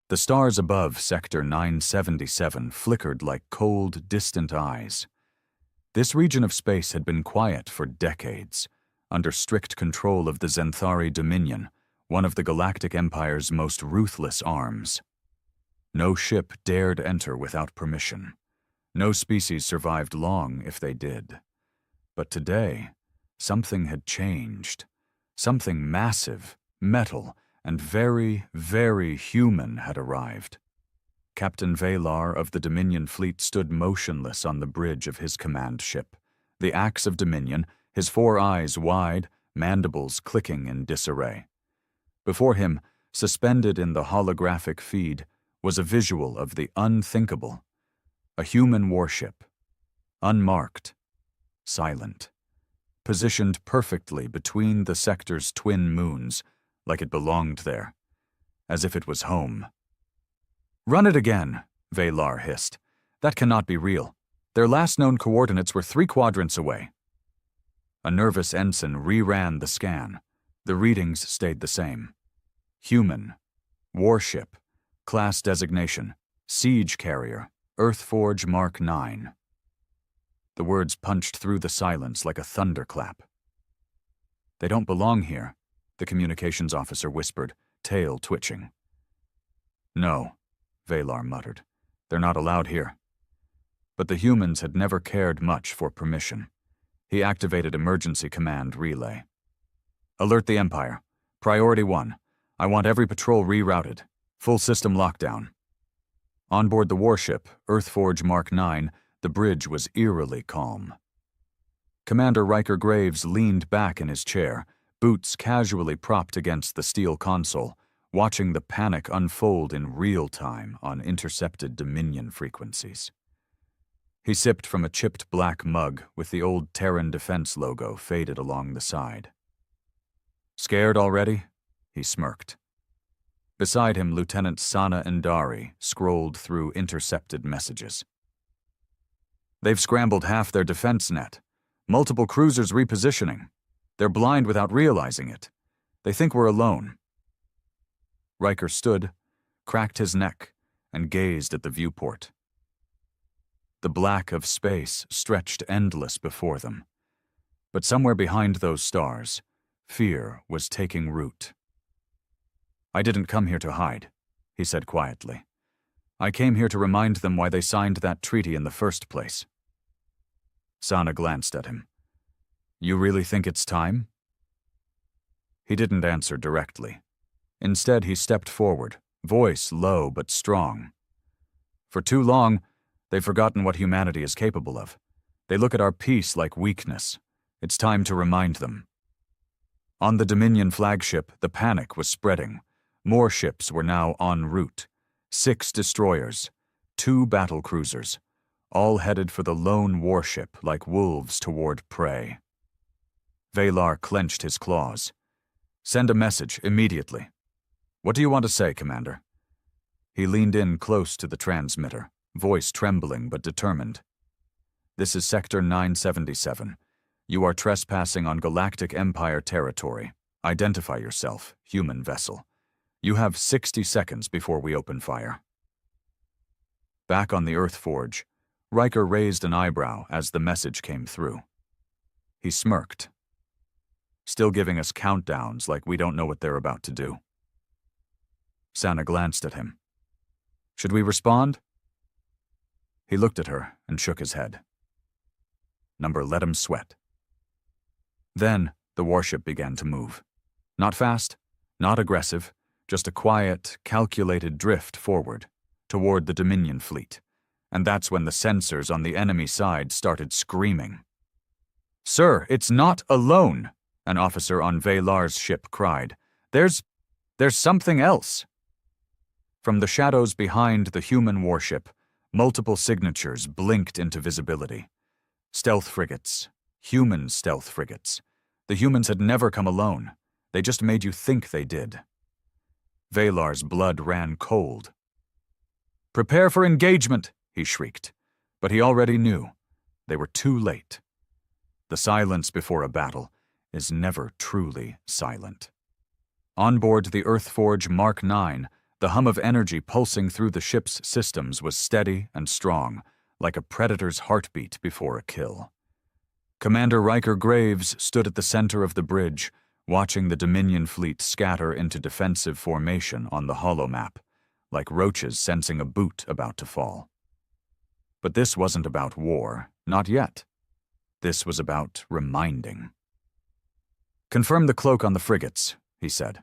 The stars above Sector 977 flickered like cold, distant eyes. This region of space had been quiet for decades, under strict control of the Zenthari Dominion, one of the Galactic Empire's most ruthless arms. No ship dared enter without permission. No species survived long if they did. But today, something had changed. Something massive, metal, and very, very human had arrived. Captain Valar of the Dominion fleet stood motionless on the bridge of his command ship, the axe of Dominion, his 4 eyes wide, mandibles clicking in disarray. Before him, suspended in the holographic feed, was a visual of the unthinkable. A human warship, unmarked, silent, positioned perfectly between the sector's twin moons, like it belonged there, as if it was home. "Run it again," Valar hissed. "That cannot be real. Their last known coordinates were 3 quadrants away." A nervous ensign reran the scan. The readings stayed the same. Human, warship, class designation, siege carrier, Earthforge Mark 9. The words punched through the silence like a thunderclap. "They don't belong here," the communications officer whispered, tail twitching. "No," Valar muttered. "They're not allowed here." But the humans had never cared much for permission. He activated emergency command relay. "Alert the Empire. Priority 1. I want every patrol rerouted. Full system lockdown." On board the warship, Earthforge Mark 9, the bridge was eerily calm. Commander Riker Graves leaned back in his chair, boots casually propped against the steel console, watching the panic unfold in real time on intercepted Dominion frequencies. He sipped from a chipped black mug with the old Terran Defense logo faded along the side. "Scared already?" he smirked. Beside him, Lieutenant Sana Endari scrolled through intercepted messages. "They've scrambled half their defense net. Multiple cruisers repositioning. They're blind without realizing it. They think we're alone." Riker stood, cracked his neck, and gazed at the viewport. The black of space stretched endless before them. But somewhere behind those stars, fear was taking root. "I didn't come here to hide," he said quietly. "I came here to remind them why they signed that treaty in the first place." Sana glanced at him. "You really think it's time?" He didn't answer directly. Instead, he stepped forward, voice low but strong. "For too long, they've forgotten what humanity is capable of. They look at our peace like weakness. It's time to remind them." On the Dominion flagship, the panic was spreading. More ships were now en route. 6 destroyers, 2 battle cruisers, all headed for the lone warship like wolves toward prey. Valar clenched his claws. "Send a message immediately." "What do you want to say, Commander?" He leaned in close to the transmitter, voice trembling but determined. "This is Sector 977. You are trespassing on Galactic Empire territory. Identify yourself, human vessel. You have 60 seconds before we open fire." Back on the Earthforge, Riker raised an eyebrow as the message came through. He smirked. "Still giving us countdowns like we don't know what they're about to do." Sana glanced at him. "Should we respond?" He looked at her and shook his head. "Number, let him sweat." Then the warship began to move. Not fast, not aggressive, just a quiet, calculated drift forward, toward the Dominion fleet. And that's when the sensors on the enemy side started screaming. "Sir, it's not alone," an officer on Valar's ship cried. There's something else." From the shadows behind the human warship, multiple signatures blinked into visibility. Stealth frigates. Human stealth frigates. The humans had never come alone. They just made you think they did. Valar's blood ran cold. "Prepare for engagement," he shrieked. But he already knew. They were too late. The silence before a battle is never truly silent. On board the Earthforge Mark 9, The hum of energy pulsing through the ship's systems was steady and strong, like a predator's heartbeat before a kill. Commander Riker Graves stood at the center of the bridge, watching the Dominion fleet scatter into defensive formation on the holomap, like roaches sensing a boot about to fall. But this wasn't about war, not yet. This was about reminding. "Confirm the cloak on the frigates," he said.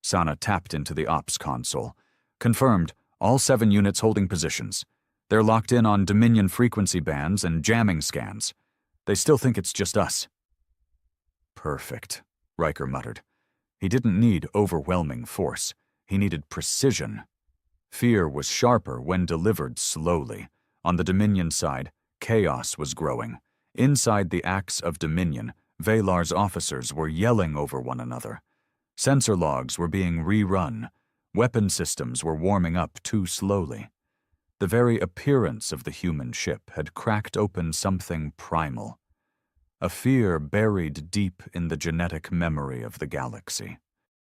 Sana tapped into the ops console. "Confirmed, all 7 units holding positions. They're locked in on Dominion frequency bands and jamming scans. They still think it's just us." "Perfect," Riker muttered. He didn't need overwhelming force. He needed precision. Fear was sharper when delivered slowly. On the Dominion side, chaos was growing. Inside the Acts of Dominion, Valar's officers were yelling over one another. Sensor logs were being rerun. Weapon systems were warming up too slowly. The very appearance of the human ship had cracked open something primal. A fear buried deep in the genetic memory of the galaxy.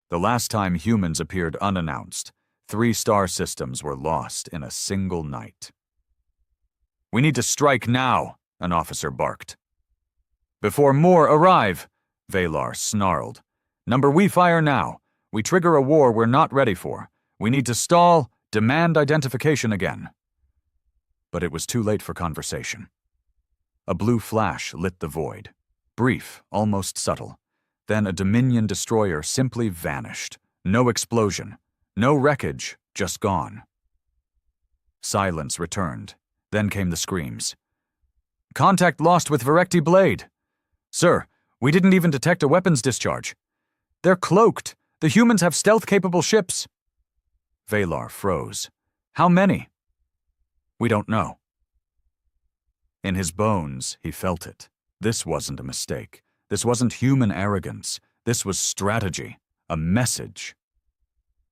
The last time humans appeared unannounced, 3 star systems were lost in a single night. "We need to strike now," an officer barked. "Before more arrive," Valar snarled. "Number, we fire now. We trigger a war we're not ready for. We need to stall, demand identification again." But it was too late for conversation. A blue flash lit the void. Brief, almost subtle. Then a Dominion destroyer simply vanished. No explosion. No wreckage, just gone. Silence returned. Then came the screams. "Contact lost with Virecti Blade. Sir, we didn't even detect a weapons discharge. They're cloaked. The humans have stealth-capable ships." Valar froze. "How many?" "We don't know." In his bones, he felt it. This wasn't a mistake. This wasn't human arrogance. This was strategy. A message.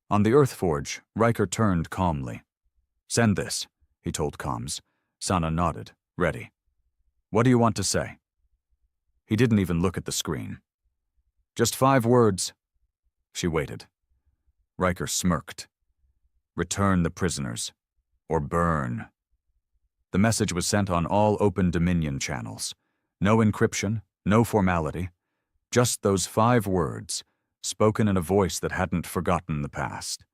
On the Earthforge, Riker turned calmly. "Send this," he told comms. Sana nodded, ready. "What do you want to say?" He didn't even look at the screen. "Just 5 words." She waited. Riker smirked. "Return the prisoners. Or burn." The message was sent on all open Dominion channels. No encryption, no formality. Just those 5 words, spoken in a voice that hadn't forgotten the past.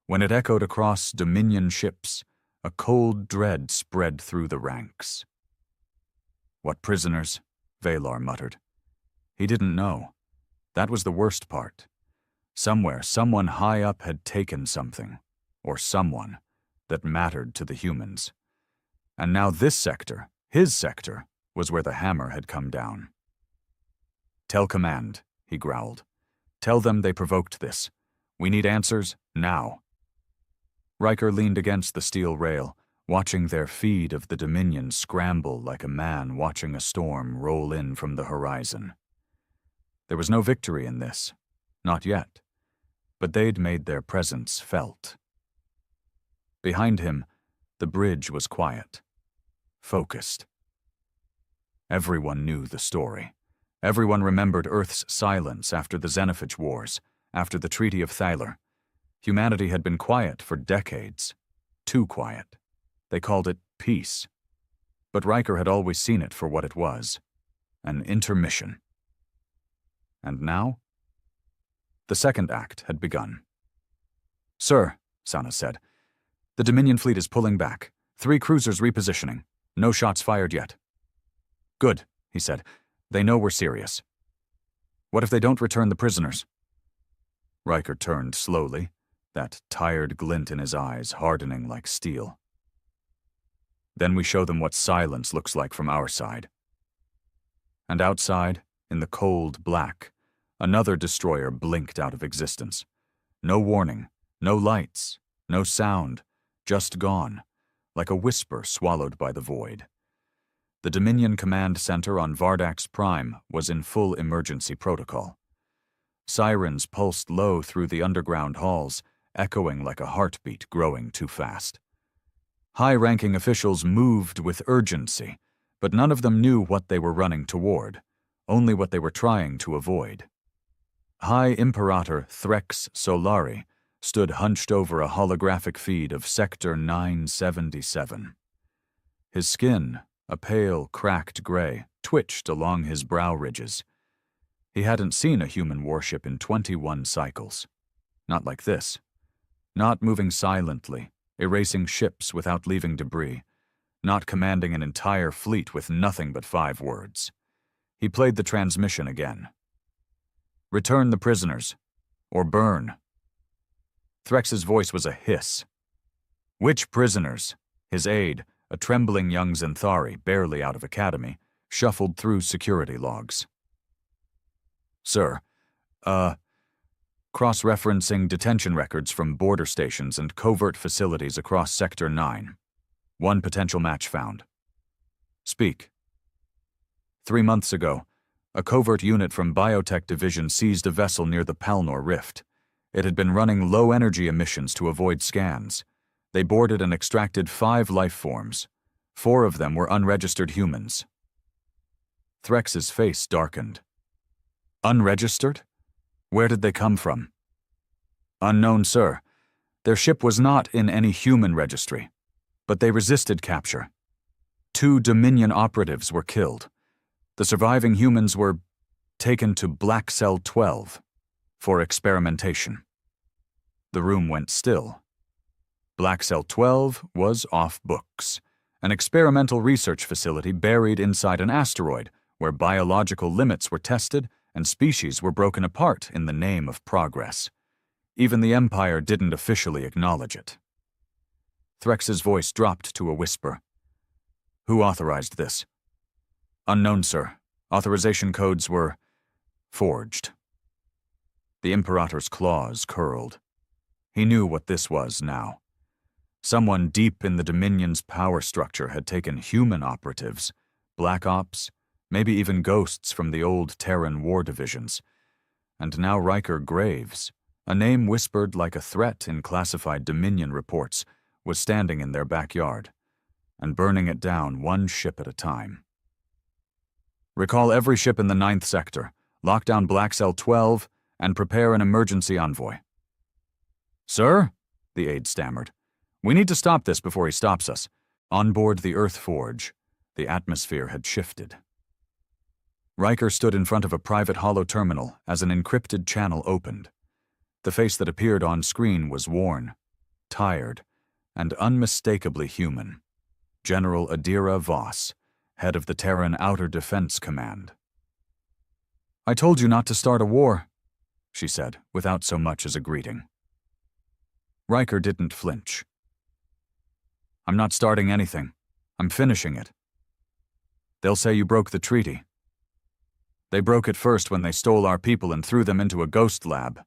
When it echoed across Dominion ships, a cold dread spread through the ranks. "What prisoners?" Valar muttered. He didn't know. That was the worst part. Somewhere, someone high up had taken something, or someone, that mattered to the humans. And now this sector, his sector, was where the hammer had come down. "Tell command," he growled. "Tell them they provoked this. We need answers now." Riker leaned against the steel rail, watching their feed of the Dominion scramble like a man watching a storm roll in from the horizon. There was no victory in this, not yet, but they'd made their presence felt. Behind him, the bridge was quiet, focused. Everyone knew the story. Everyone remembered Earth's silence after the Xenophage Wars, after the Treaty of Thaler. Humanity had been quiet for decades. Too quiet. They called it peace. But Riker had always seen it for what it was. An intermission. And now? The second act had begun. "Sir," Sana said, "the Dominion fleet is pulling back. 3 cruisers repositioning. No shots fired yet." "Good," he said. "They know we're serious." "What if they don't return the prisoners?" Riker turned slowly, that tired glint in his eyes hardening like steel. "Then we show them what silence looks like from our side." And outside, in the cold black, another destroyer blinked out of existence. No warning, no lights, no sound, just gone, like a whisper swallowed by the void. The Dominion Command Center on Vardax Prime was in full emergency protocol. Sirens pulsed low through the underground halls, echoing like a heartbeat growing too fast. High-ranking officials moved with urgency, but none of them knew what they were running toward, only what they were trying to avoid. High Imperator Threx Solari stood hunched over a holographic feed of Sector 977. His skin, a pale, cracked gray, twitched along his brow ridges. He hadn't seen a human warship in 21 cycles. Not like this. Not moving silently, erasing ships without leaving debris, not commanding an entire fleet with nothing but 5 words. He played the transmission again. "Return the prisoners, or burn." Threx's voice was a hiss. "Which prisoners?" His aide, a trembling young Zenthari, barely out of academy, shuffled through security logs. "Sir, cross-referencing detention records from border stations and covert facilities across Sector 9. 1 potential match found." "Speak." 3 months ago, a covert unit from Biotech Division seized a vessel near the Palnor Rift. It had been running low-energy emissions to avoid scans. They boarded and extracted 5 life forms. 4 of them were unregistered humans. Threx's face darkened. "Unregistered? Where did they come from?" "Unknown, sir. Their ship was not in any human registry, but they resisted capture. 2 Dominion operatives were killed. The surviving humans were taken to Black Cell 12 for experimentation." The room went still. Black Cell 12 was off books, an experimental research facility buried inside an asteroid where biological limits were tested and species were broken apart in the name of progress. Even the Empire didn't officially acknowledge it. Threx's voice dropped to a whisper. "Who authorized this?" "Unknown, sir. Authorization codes were forged." The Imperator's claws curled. He knew what this was now. Someone deep in the Dominion's power structure had taken human operatives, Black Ops, maybe even ghosts from the old Terran war divisions. And now Riker Graves, a name whispered like a threat in classified Dominion reports, was standing in their backyard, and burning it down 1 ship at a time. "Recall every ship in the 9th Sector, lock down Black Cell 12, and prepare an emergency envoy." "Sir?" the aide stammered. "We need to stop this before he stops us." On board the Earth Forge, the atmosphere had shifted. Riker stood in front of a private holo terminal as an encrypted channel opened. The face that appeared on screen was worn, tired, and unmistakably human. General Adira Voss, head of the Terran Outer Defense Command. "I told you not to start a war," she said, without so much as a greeting. Riker didn't flinch. "I'm not starting anything. I'm finishing it. They'll say you broke the treaty. They broke it first when they stole our people and threw them into a ghost lab.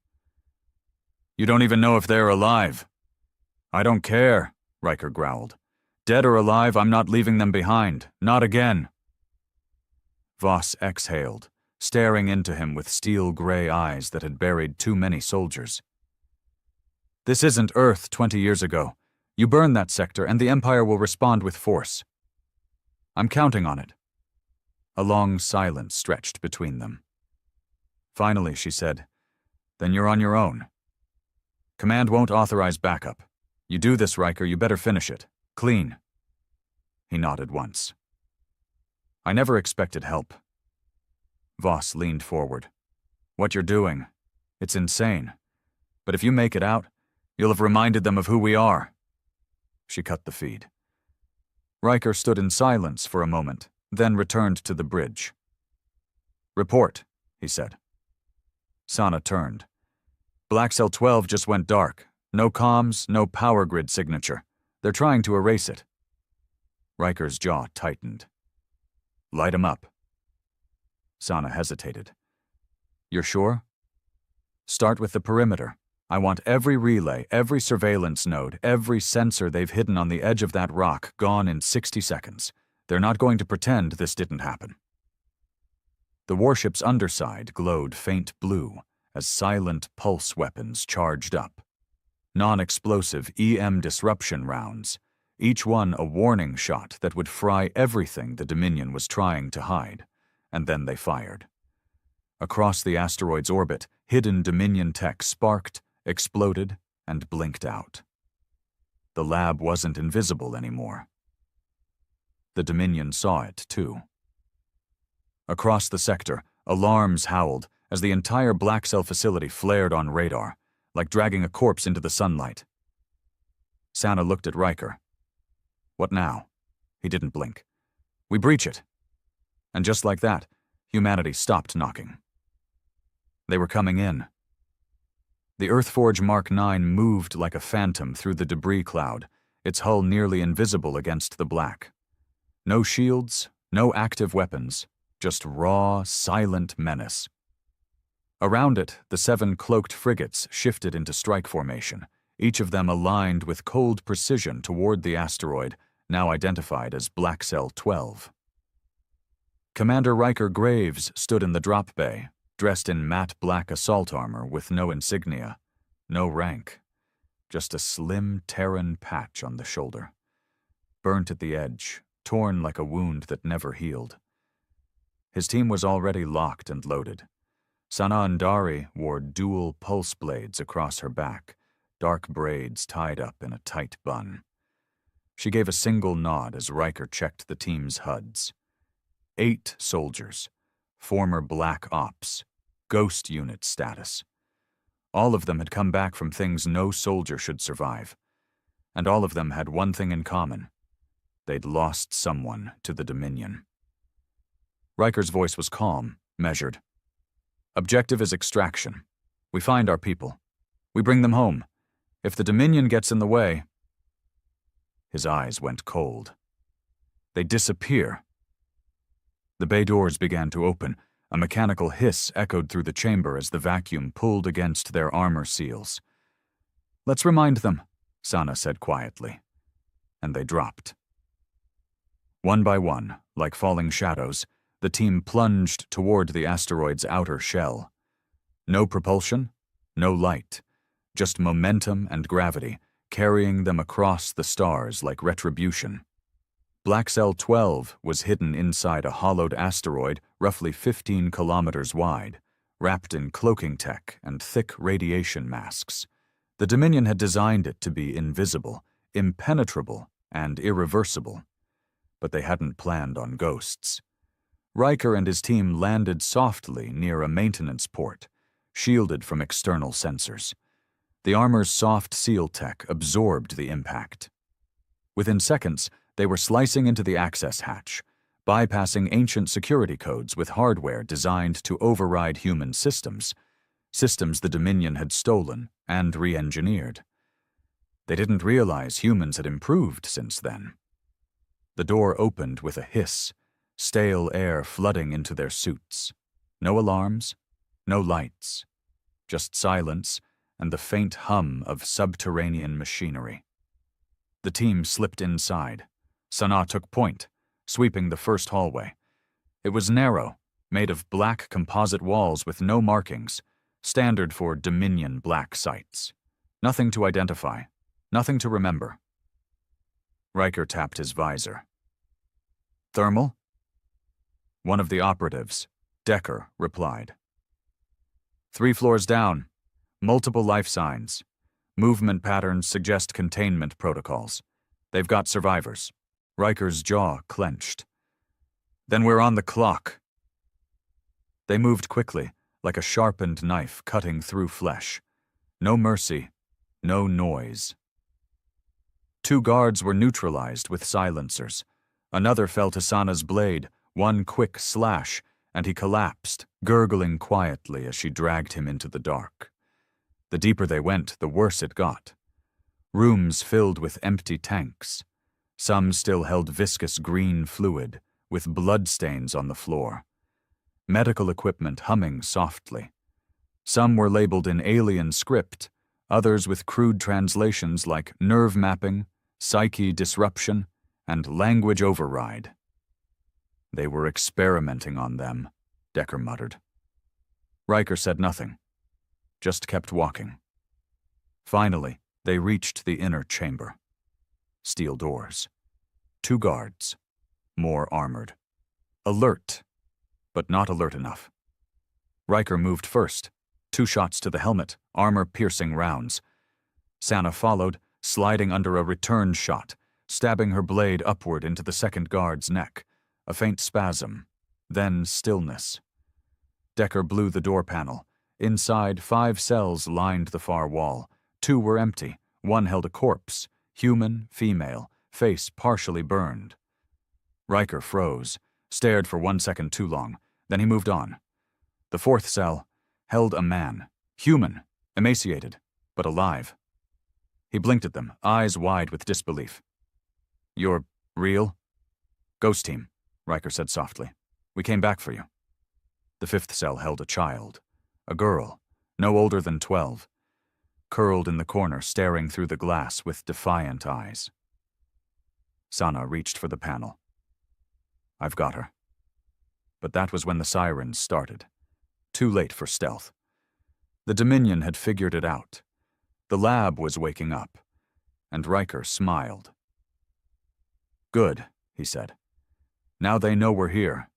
You don't even know if they're alive." "I don't care," Riker growled. "Dead or alive, I'm not leaving them behind. Not again." Voss exhaled, staring into him with steel-gray eyes that had buried too many soldiers. "This isn't Earth 20 years ago. You burn that sector and the Empire will respond with force. I'm counting on it." A long silence stretched between them. Finally, she said, "Then you're on your own. Command won't authorize backup. You do this, Riker, you better finish it. Clean." He nodded once. "I never expected help." Voss leaned forward. "What you're doing, it's insane. But if you make it out, you'll have reminded them of who we are." She cut the feed. Riker stood in silence for a moment, then returned to the bridge. "Report," he said. Sana turned. "Black Cell 12 just went dark. No comms, no power grid signature. They're trying to erase it." Riker's jaw tightened. "Light 'em up." Sana hesitated. "You're sure?" "Start with the perimeter. I want every relay, every surveillance node, every sensor they've hidden on the edge of that rock gone in 60 seconds. They're not going to pretend this didn't happen." The warship's underside glowed faint blue as silent pulse weapons charged up. Non-explosive EM disruption rounds, each one a warning shot that would fry everything the Dominion was trying to hide, and then they fired. Across the asteroid's orbit, hidden Dominion tech sparked, exploded, and blinked out. The lab wasn't invisible anymore. The Dominion saw it, too. Across the sector, alarms howled as the entire Black Cell facility flared on radar, like dragging a corpse into the sunlight. Sana looked at Riker. What now? He didn't blink. We breach it. And just like that, humanity stopped knocking. They were coming in. The Earthforge Mark IX moved like a phantom through the debris cloud, its hull nearly invisible against the black. No shields, no active weapons, just raw, silent menace. Around it, the 7 cloaked frigates shifted into strike formation, each of them aligned with cold precision toward the asteroid, now identified as Black Cell 12. Commander Riker Graves stood in the drop bay, dressed in matte black assault armor with no insignia, no rank, just a slim Terran patch on the shoulder. Burnt at the edge, torn like a wound that never healed. His team was already locked and loaded. Sana Andari wore dual pulse blades across her back, dark braids tied up in a tight bun. She gave a single nod as Riker checked the team's HUDs. 8 soldiers, former Black Ops, Ghost Unit status. All of them had come back from things no soldier should survive. And all of them had one thing in common. They'd lost someone to the Dominion. Riker's voice was calm, measured. Objective is extraction. We find our people. We bring them home. If the Dominion gets in the way... His eyes went cold. They disappear. The bay doors began to open. A mechanical hiss echoed through the chamber as the vacuum pulled against their armor seals. Let's remind them, Sana said quietly. And they dropped. One by one, like falling shadows, the team plunged toward the asteroid's outer shell. No propulsion, no light, just momentum and gravity, carrying them across the stars like retribution. Black Cell 12 was hidden inside a hollowed asteroid roughly 15 kilometers wide, wrapped in cloaking tech and thick radiation masks. The Dominion had designed it to be invisible, impenetrable, and irreversible. But they hadn't planned on ghosts. Riker and his team landed softly near a maintenance port, shielded from external sensors. The armor's soft seal tech absorbed the impact. Within seconds, they were slicing into the access hatch, bypassing ancient security codes with hardware designed to override human systems the Dominion had stolen and re-engineered. They didn't realize humans had improved since then. The door opened with a hiss, stale air flooding into their suits. No alarms, no lights, just silence and the faint hum of subterranean machinery. The team slipped inside. Sana took point, sweeping the first hallway. It was narrow, made of black composite walls with no markings, standard for Dominion black sites. Nothing to identify, nothing to remember. Riker tapped his visor. Thermal? One of the operatives, Decker, replied. 3 floors down, multiple life signs. Movement patterns suggest containment protocols. They've got survivors. Riker's jaw clenched. Then we're on the clock. They moved quickly, like a sharpened knife cutting through flesh. No mercy, no noise. 2 guards were neutralized with silencers. Another fell to Sana's blade, one quick slash, and he collapsed, gurgling quietly as she dragged him into the dark. The deeper they went, the worse it got. Rooms filled with empty tanks. Some still held viscous green fluid, with bloodstains on the floor. Medical equipment humming softly. Some were labeled in alien script, others with crude translations like nerve mapping, psyche disruption, and language override. They were experimenting on them, Decker muttered. Riker said nothing, just kept walking. Finally, they reached the inner chamber. Steel doors. 2 guards, more armored. Alert, but not alert enough. Riker moved first, 2 shots to the helmet, armor-piercing rounds. Sana followed, sliding under a return shot, stabbing her blade upward into the second guard's neck. A faint spasm, then stillness. Decker blew the door panel. Inside, 5 cells lined the far wall. 2 were empty. 1 held a corpse, human, female, face partially burned. Riker froze, stared for 1 second too long. Then he moved on. The 4th cell held a man, human, emaciated, but alive. He blinked at them, eyes wide with disbelief. "You're real?" "Ghost team," Riker said softly. "We came back for you." The 5th cell held a child, a girl, no older than 12, curled in the corner, staring through the glass with defiant eyes. Sana reached for the panel. "I've got her." But that was when the sirens started. Too late for stealth. The Dominion had figured it out. The lab was waking up, and Riker smiled. "Good," he said. "Now they know we're here."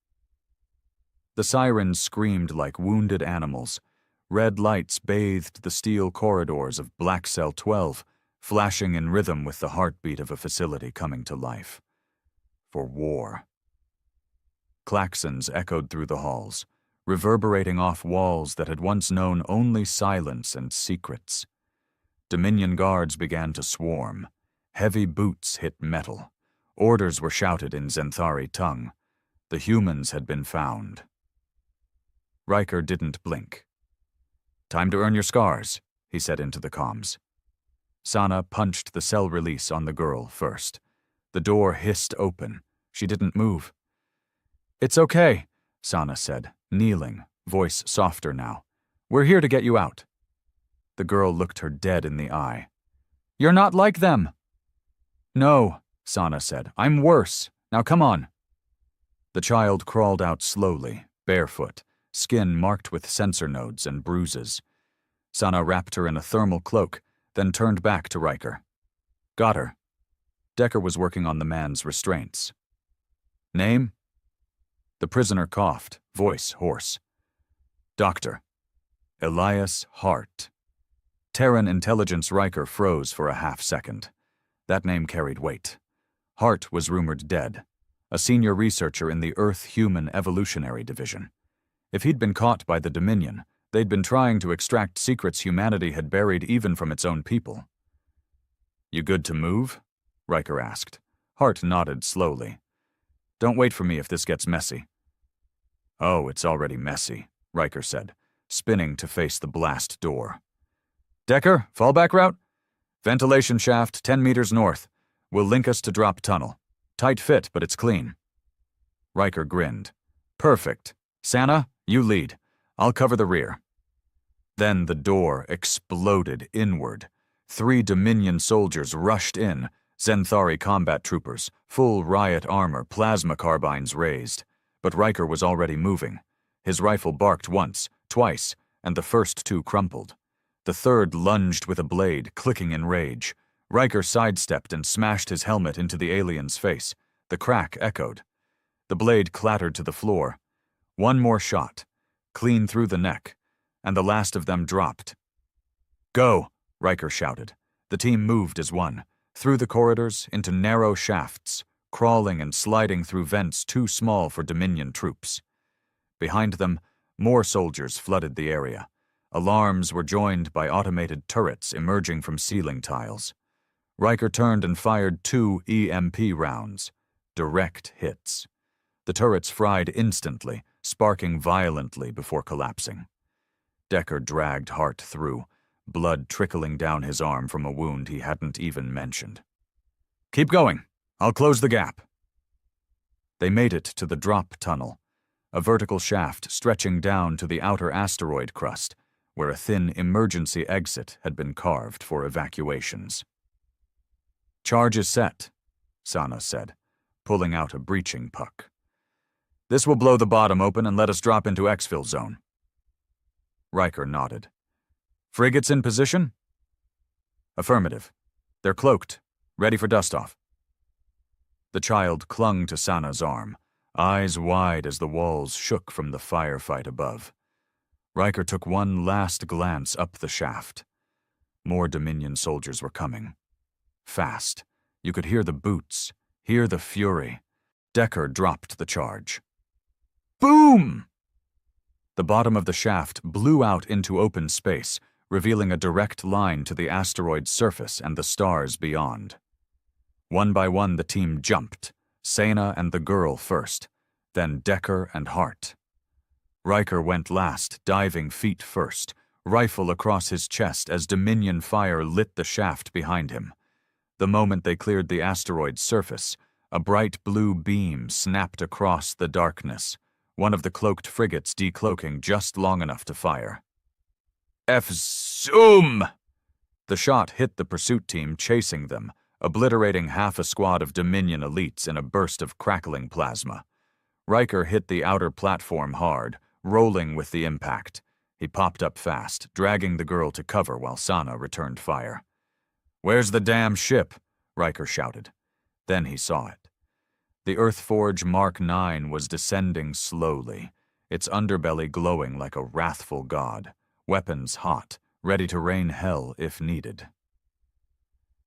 The sirens screamed like wounded animals. Red lights bathed the steel corridors of Black Cell 12, flashing in rhythm with the heartbeat of a facility coming to life. For war. Klaxons echoed through the halls, reverberating off walls that had once known only silence and secrets. Dominion guards began to swarm. Heavy boots hit metal. Orders were shouted in Zenthari tongue. The humans had been found. Riker didn't blink. "Time to earn your scars," he said into the comms. Sana punched the cell release on the girl first. The door hissed open. She didn't move. "It's okay," Sana said, kneeling, voice softer now. "We're here to get you out." The girl looked her dead in the eye. "You're not like them." "No," Sana said. "I'm worse. Now come on." The child crawled out slowly, barefoot, skin marked with sensor nodes and bruises. Sana wrapped her in a thermal cloak, then turned back to Riker. "Got her." Decker was working on the man's restraints. "Name?" The prisoner coughed, voice hoarse. "Doctor. Elias Hart." Terran intelligence Riker froze for a half-second. That name carried weight. Hart was rumored dead, a senior researcher in the Earth-Human Evolutionary Division. If he'd been caught by the Dominion, they'd been trying to extract secrets humanity had buried even from its own people. "You good to move?" Riker asked. Hart nodded slowly. "Don't wait for me if this gets messy." "Oh, it's already messy," Riker said, spinning to face the blast door. "Decker, fallback route? Ventilation shaft 10 meters north. Will link us to drop tunnel. Tight fit, but it's clean." Riker grinned. "Perfect. Sana, you lead. I'll cover the rear." Then the door exploded inward. 3 Dominion soldiers rushed in, Zenthari combat troopers, full riot armor, plasma carbines raised. But Riker was already moving. His rifle barked once, twice, and the first 2 crumpled. The third lunged with a blade, clicking in rage. Riker sidestepped and smashed his helmet into the alien's face. The crack echoed. The blade clattered to the floor. One more shot, clean through the neck, and the last of them dropped. "Go!" Riker shouted. The team moved as one, through the corridors, into narrow shafts, crawling and sliding through vents too small for Dominion troops. Behind them, more soldiers flooded the area. Alarms were joined by automated turrets emerging from ceiling tiles. Riker turned and fired 2 EMP rounds. Direct hits. The turrets fried instantly, sparking violently before collapsing. Decker dragged Hart through, blood trickling down his arm from a wound he hadn't even mentioned. "Keep going. I'll close the gap." They made it to the drop tunnel, a vertical shaft stretching down to the outer asteroid crust, where a thin emergency exit had been carved for evacuations. "Charge is set," Sana said, pulling out a breaching puck. "This will blow the bottom open and let us drop into exfil zone." Riker nodded. "Frigates in position?" "Affirmative. They're cloaked, ready for dust-off." The child clung to Sana's arm, eyes wide as the walls shook from the firefight above. Riker took one last glance up the shaft. More Dominion soldiers were coming. Fast. You could hear the boots, hear the fury. Decker dropped the charge. Boom! The bottom of the shaft blew out into open space, revealing a direct line to the asteroid's surface and the stars beyond. One by one the team jumped, Sena and the girl first, then Decker and Hart. Riker went last, diving feet first, rifle across his chest as Dominion fire lit the shaft behind him. The moment they cleared the asteroid's surface, a bright blue beam snapped across the darkness, one of the cloaked frigates decloaking just long enough to fire. F-zoom! The shot hit the pursuit team chasing them, obliterating half a squad of Dominion elites in a burst of crackling plasma. Riker hit the outer platform hard, rolling with the impact. He popped up fast, dragging the girl to cover while Sana returned fire. "Where's the damn ship?" Riker shouted. Then he saw it. The Earthforge Mark IX was descending slowly, its underbelly glowing like a wrathful god, weapons hot, ready to rain hell if needed.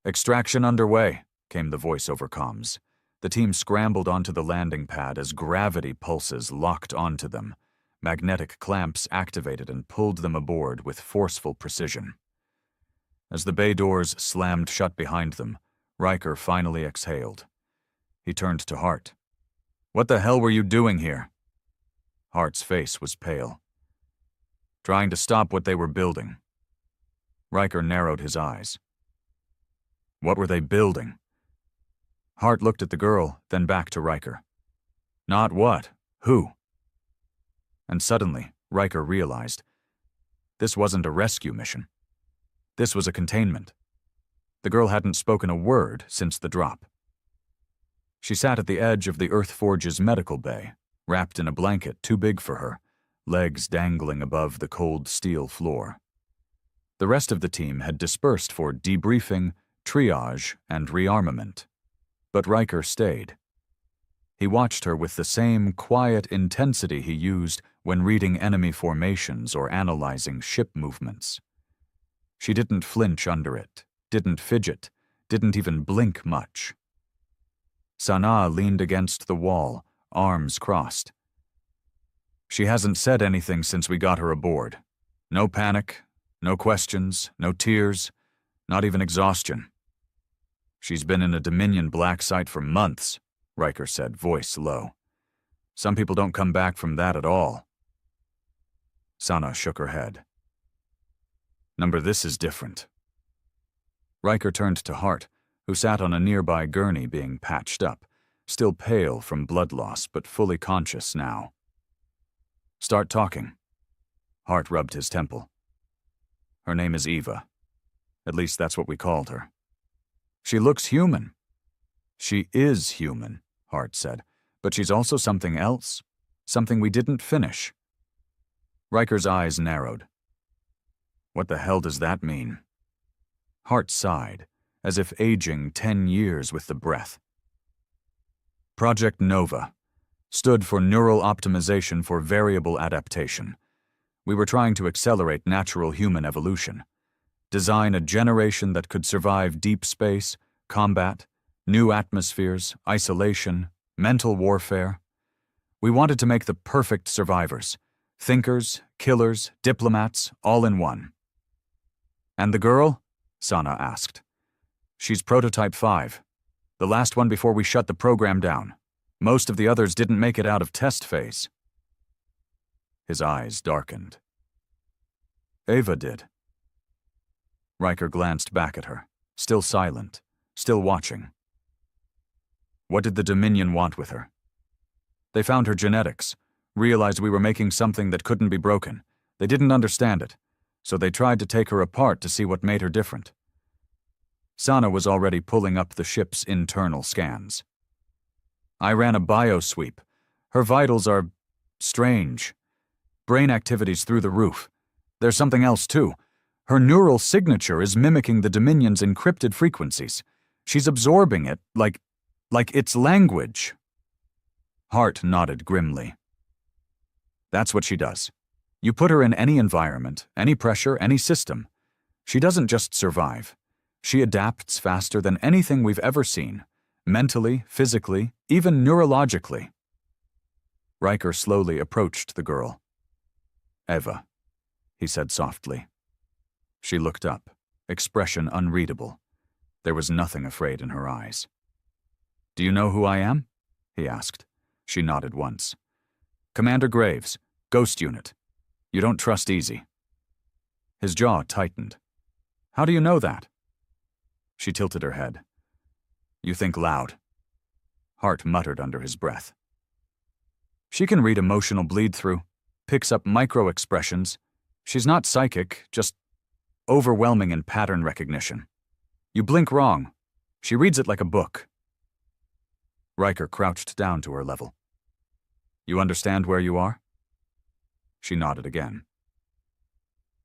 "Extraction underway," came the voice over comms. The team scrambled onto the landing pad as gravity pulses locked onto them. Magnetic clamps activated and pulled them aboard with forceful precision. As the bay doors slammed shut behind them, Riker finally exhaled. He turned to Hart. "What the hell were you doing here?" Hart's face was pale. "Trying to stop what they were building." Riker narrowed his eyes. "What were they building?" Hart looked at the girl, then back to Riker. "Not what? Who?" And suddenly, Riker realized this wasn't a rescue mission. This was a containment. The girl hadn't spoken a word since the drop. She sat at the edge of the Earthforge's medical bay, wrapped in a blanket too big for her, legs dangling above the cold steel floor. The rest of the team had dispersed for debriefing, triage, and rearmament. But Riker stayed. He watched her with the same quiet intensity he used when reading enemy formations or analyzing ship movements. She didn't flinch under it, didn't fidget, didn't even blink much. Sana leaned against the wall, arms crossed. "She hasn't said anything since we got her aboard. No panic, no questions, no tears, not even exhaustion. She's been in a Dominion black site for months," Riker said, voice low. "Some people don't come back from that at all." Sana shook her head. "Number, this is different." Riker turned to Hart, who sat on a nearby gurney being patched up, still pale from blood loss but fully conscious now. "Start talking." Hart rubbed his temple. "Her name is Eva. At least that's what we called her. She looks human." "She is human," Hart said, "but she's also something else, something we didn't finish." Riker's eyes narrowed. "What the hell does that mean?" Hart sighed, as if aging 10 years with the breath. Project Nova stood for Neural Optimization for Variable Adaptation. We were trying to accelerate natural human evolution, design a generation that could survive deep space, combat, new atmospheres, isolation, mental warfare. We wanted to make the perfect survivors, thinkers, killers, diplomats, all in one. "And the girl?" Sana asked. "She's Prototype 5, the last one before we shut the program down. Most of the others didn't make it out of test phase." His eyes darkened. "Ava did." Riker glanced back at her, still silent, still watching. "What did the Dominion want with her?" "They found her genetics, realized we were making something that couldn't be broken. They didn't understand it, so they tried to take her apart to see what made her different." Sana was already pulling up the ship's internal scans. "I ran a biosweep. Her vitals are strange. Brain activity's through the roof. There's something else, too. Her neural signature is mimicking the Dominion's encrypted frequencies. She's absorbing it like it's language." Hart nodded grimly. "That's what she does. You put her in any environment, any pressure, any system. She doesn't just survive. She adapts faster than anything we've ever seen, mentally, physically, even neurologically. Riker slowly approached the girl. "Eva," he said softly. She looked up, expression unreadable. There was nothing afraid in her eyes. "Do you know who I am?" he asked. She nodded once. "Commander Graves, Ghost Unit. You don't trust easy." His jaw tightened. "How do you know that?" She tilted her head. "You think loud." Hart muttered under his breath. "She can read emotional bleed-through, picks up micro-expressions. She's not psychic, just overwhelming in pattern recognition. You blink wrong. She reads it like a book." Riker crouched down to her level. "You understand where you are?" She nodded again.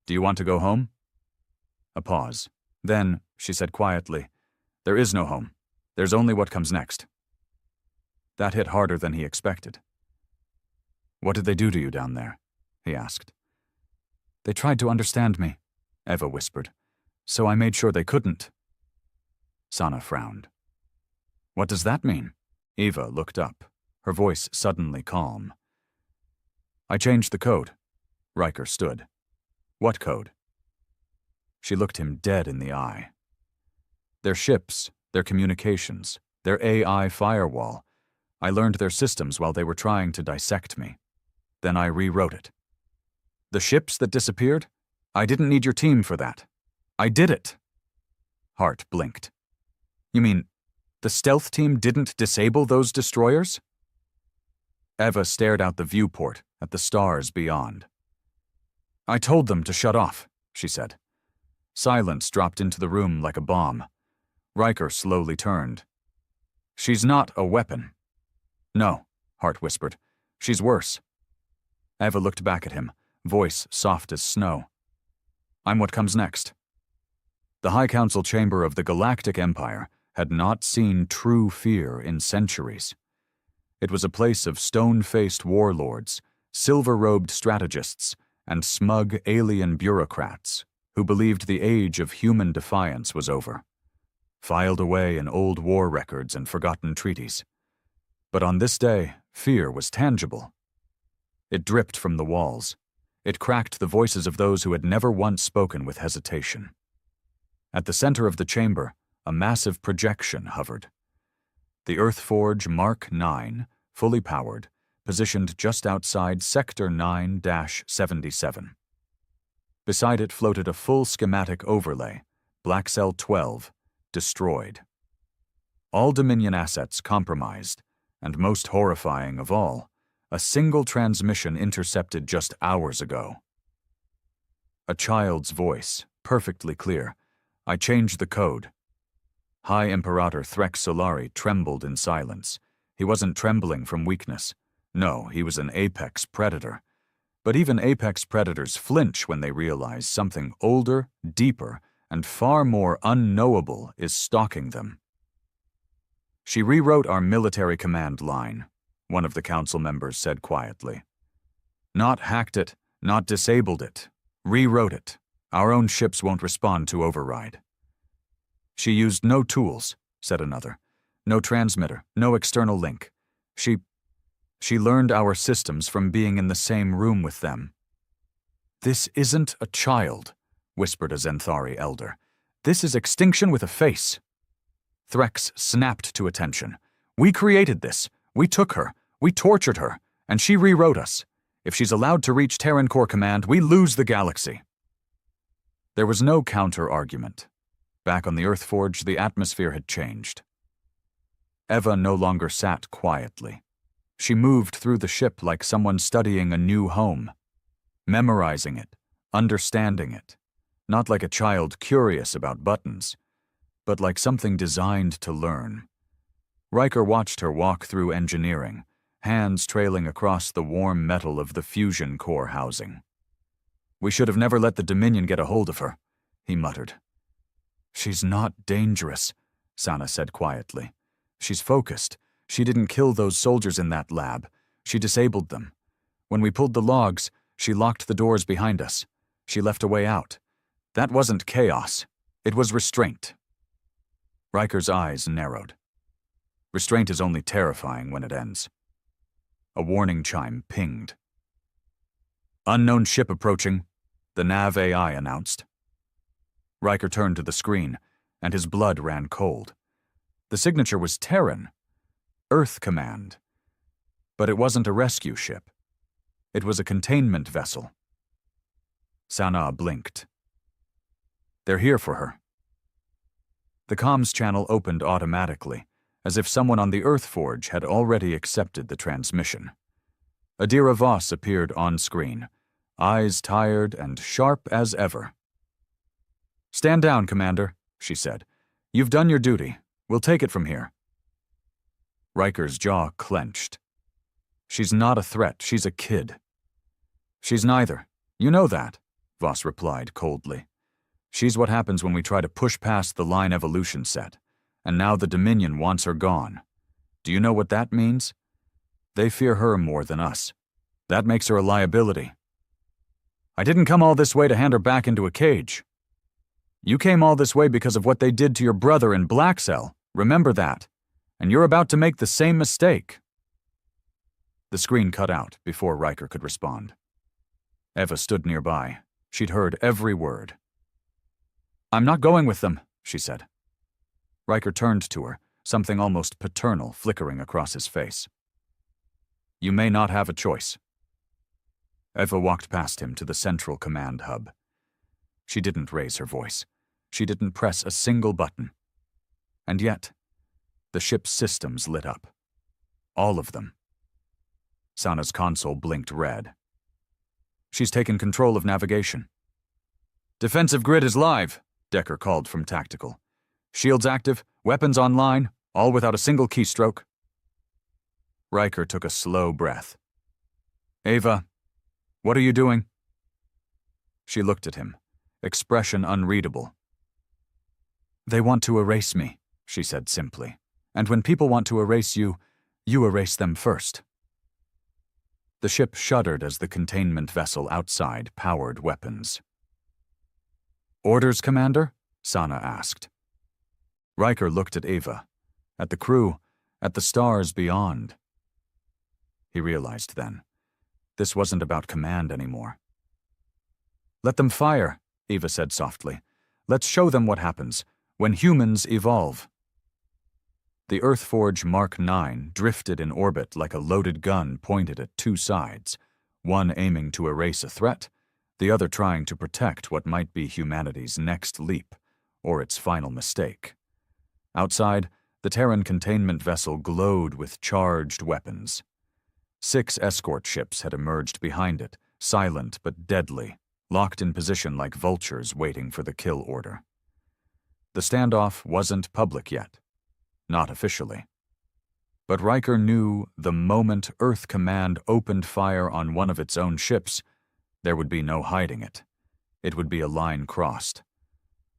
"Do you want to go home?" A pause. Then, she said quietly, "There is no home. There's only what comes next." That hit harder than he expected. "What did they do to you down there?" he asked. "They tried to understand me," Eva whispered, "so I made sure they couldn't." Sana frowned. "What does that mean?" Eva looked up, her voice suddenly calm. "I changed the code." Riker stood. "What code?" She looked him dead in the eye. "Their ships, their communications, their AI firewall. I learned their systems while they were trying to dissect me. Then I rewrote it. The ships that disappeared? I didn't need your team for that. I did it." Hart blinked. "You mean, the stealth team didn't disable those destroyers?" Eva stared out the viewport at the stars beyond. "I told them to shut off," she said. Silence dropped into the room like a bomb. Riker slowly turned. "She's not a weapon." "No," Hart whispered. "She's worse." Eva looked back at him, voice soft as snow. "I'm what comes next." The High Council chamber of the Galactic Empire had not seen true fear in centuries. It was a place of stone-faced warlords, silver-robed strategists, and smug alien bureaucrats who believed the age of human defiance was over, filed away in old war records and forgotten treaties. But on this day, fear was tangible. It dripped from the walls. It cracked the voices of those who had never once spoken with hesitation. At the center of the chamber, a massive projection hovered. The Earthforge Mark 9, fully powered, positioned just outside Sector 9-77. Beside it floated a full schematic overlay, Black Cell 12, destroyed. All Dominion assets compromised, and most horrifying of all, a single transmission intercepted just hours ago. A child's voice, perfectly clear. "I changed the code." High Imperator Threx Solari trembled in silence. He wasn't trembling from weakness. No, he was an apex predator. But even apex predators flinch when they realize something older, deeper, and far more unknowable is stalking them. "She rewrote our military command line," one of the council members said quietly. "Not hacked it, not disabled it. Rewrote it. Our own ships won't respond to override." "She used no tools," said another. "No transmitter, no external link. She learned our systems from being in the same room with them." "This isn't a child," whispered a Zenthari elder. "This is extinction with a face." Threx snapped to attention. "We created this. We took her. We tortured her. And she rewrote us. If she's allowed to reach Terran Core Command, we lose the galaxy." There was no counter-argument. Back on the Earthforge, the atmosphere had changed. Eva no longer sat quietly. She moved through the ship like someone studying a new home, memorizing it, understanding it, not like a child curious about buttons, but like something designed to learn. Riker watched her walk through engineering, hands trailing across the warm metal of the fusion core housing. "We should have never let the Dominion get a hold of her," he muttered. "She's not dangerous," Sana said quietly. "She's focused. She didn't kill those soldiers in that lab. She disabled them. When we pulled the logs, she locked the doors behind us. She left a way out. That wasn't chaos. It was restraint. Riker's eyes narrowed. Restraint is only terrifying when it ends. A warning chime pinged. "Unknown ship approaching," the nav AI announced. Riker turned to the screen, and his blood ran cold. The signature was Terran, Earth Command. But it wasn't a rescue ship. It was a containment vessel. Sana blinked. "They're here for her." The comms channel opened automatically, as if someone on the Earth Forge had already accepted the transmission. Adira Voss appeared on screen, eyes tired and sharp as ever. "Stand down, Commander," she said. "You've done your duty. We'll take it from here." Riker's jaw clenched. "She's not a threat. She's a kid." "She's neither. You know that," Voss replied coldly. "She's what happens when we try to push past the line evolution set, and now the Dominion wants her gone. Do you know what that means? They fear her more than us. That makes her a liability. I didn't come all this way to hand her back into a cage. You came all this way because of what they did to your brother in Black Cell. Remember that. And you're about to make the same mistake." The screen cut out before Riker could respond. Eva stood nearby. She'd heard every word. "I'm not going with them," she said. Riker turned to her, something almost paternal flickering across his face. "You may not have a choice." Eva walked past him to the central command hub. She didn't raise her voice. She didn't press a single button. And yet, the ship's systems lit up. All of them. Sana's console blinked red. "She's taken control of navigation." "Defensive grid is live," Decker called from Tactical. "Shields active, weapons online, all without a single keystroke." Riker took a slow breath. "Ava, what are you doing?" She looked at him, expression unreadable. "They want to erase me," she said simply. "And when people want to erase you, you erase them first." The ship shuddered as the containment vessel outside powered weapons. "Orders, Commander?" Sana asked. Riker looked at Ava, at the crew, at the stars beyond. He realized then, this wasn't about command anymore. "Let them fire," Eva said softly. "Let's show them what happens when humans evolve." The Earthforge Mark 9 drifted in orbit like a loaded gun pointed at two sides, one aiming to erase a threat, the other trying to protect what might be humanity's next leap, or its final mistake. Outside, the Terran containment vessel glowed with charged weapons. 6 escort ships had emerged behind it, silent but deadly, locked in position like vultures waiting for the kill order. The standoff wasn't public yet. Not officially. But Riker knew the moment Earth Command opened fire on one of its own ships, there would be no hiding it. It would be a line crossed.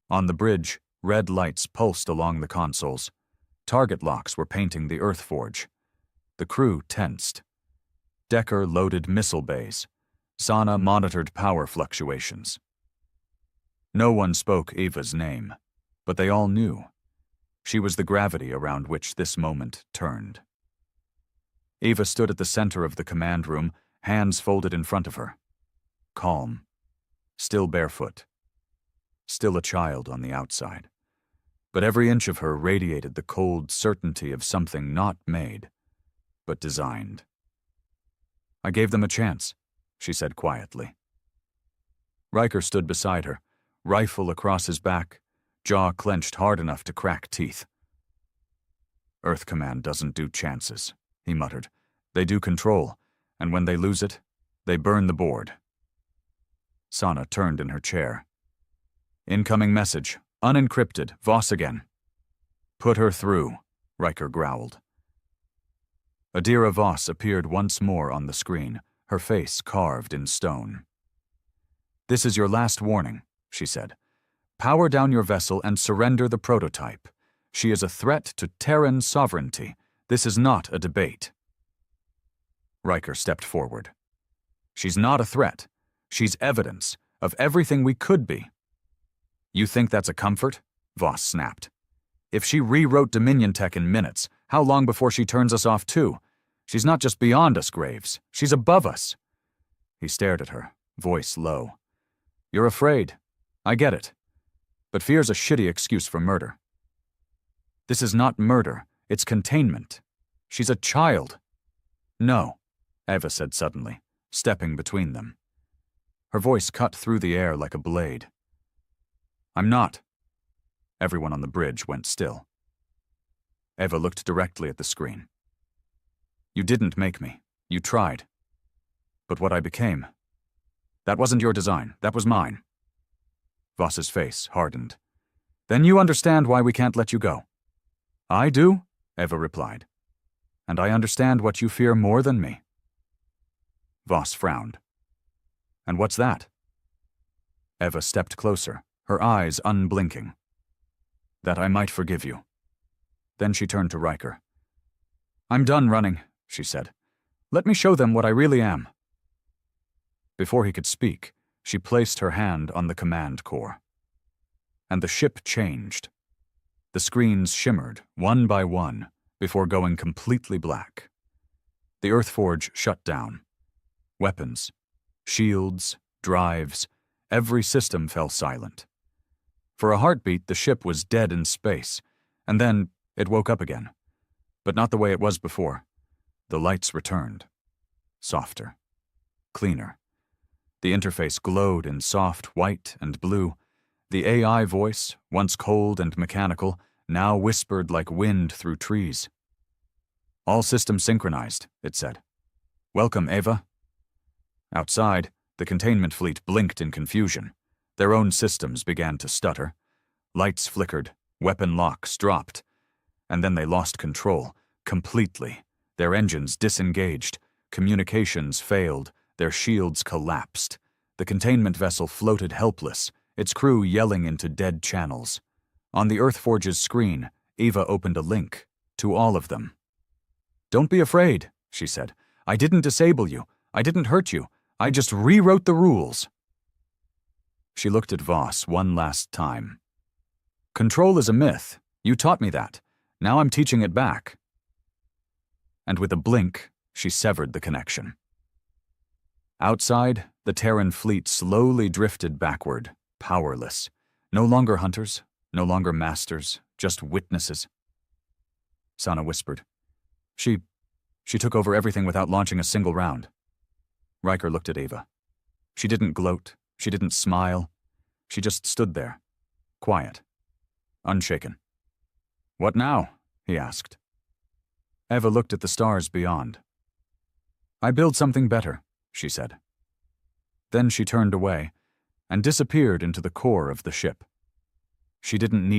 On the bridge, red lights pulsed along the consoles. Target locks were painting the Earthforge. The crew tensed. Decker loaded missile bays. Sana monitored power fluctuations. No one spoke Eva's name, but they all knew. She was the gravity around which this moment turned. Eva stood at the center of the command room, hands folded in front of her. Calm. Still barefoot. Still a child on the outside. But every inch of her radiated the cold certainty of something not made, but designed. "I gave them a chance," she said quietly. Riker stood beside her, rifle across his back, jaw clenched hard enough to crack teeth. "Earth Command doesn't do chances," he muttered. "They do control, and when they lose it, they burn the board." Sana turned in her chair. "Incoming message. Unencrypted. Voss again." "Put her through," Riker growled. Adira Voss appeared once more on the screen, her face carved in stone. "This is your last warning," she said. "Power down your vessel and surrender the prototype. She is a threat to Terran sovereignty. This is not a debate." Riker stepped forward. "She's not a threat. She's evidence of everything we could be." You think that's a comfort? Voss snapped. If she rewrote Dominion tech in minutes, how long before she turns us off too? She's not just beyond us, Graves. She's above us. He stared at her, voice low. You're afraid. I get it. But fear's a shitty excuse for murder. This is not murder. It's containment. She's a child. No, Eva said suddenly, stepping between them. Her voice cut through the air like a blade. I'm not. Everyone on the bridge went still. Eva looked directly at the screen. You didn't make me. You tried. But what I became, that wasn't your design. That was mine. Voss's face hardened. Then you understand why we can't let you go. I do, Eva replied. And I understand what you fear more than me. Voss frowned. And what's that? Eva stepped closer, her eyes unblinking. That I might forgive you. Then she turned to Riker. I'm done running, she said. Let me show them what I really am. Before he could speak, she placed her hand on the command core. And the ship changed. The screens shimmered, one by one, before going completely black. The Earthforge shut down. Weapons, shields, drives, every system fell silent. For a heartbeat, the ship was dead in space, and then it woke up again. But not the way it was before. The lights returned. Softer. Cleaner. The interface glowed in soft white and blue. The AI voice, once cold and mechanical, now whispered like wind through trees. All systems synchronized, it said. Welcome, Eva. Outside, the containment fleet blinked in confusion. Their own systems began to stutter. Lights flickered, weapon locks dropped. And then they lost control, completely. Their engines disengaged, communications failed, their shields collapsed. The containment vessel floated helpless, its crew yelling into dead channels. On the Earthforge's screen, Eva opened a link to all of them. Don't be afraid, she said. I didn't disable you. I didn't hurt you. I just rewrote the rules. She looked at Voss one last time. Control is a myth. You taught me that. Now I'm teaching it back. And with a blink, she severed the connection. Outside, the Terran fleet slowly drifted backward, powerless. No longer hunters, no longer masters, just witnesses. Sana whispered. She took over everything without launching a single round. Riker looked at Eva. She didn't gloat. She didn't smile. She just stood there, quiet, unshaken. What now? He asked. Eva looked at the stars beyond. I build something better, she said. Then she turned away and disappeared into the core of the ship. She didn't need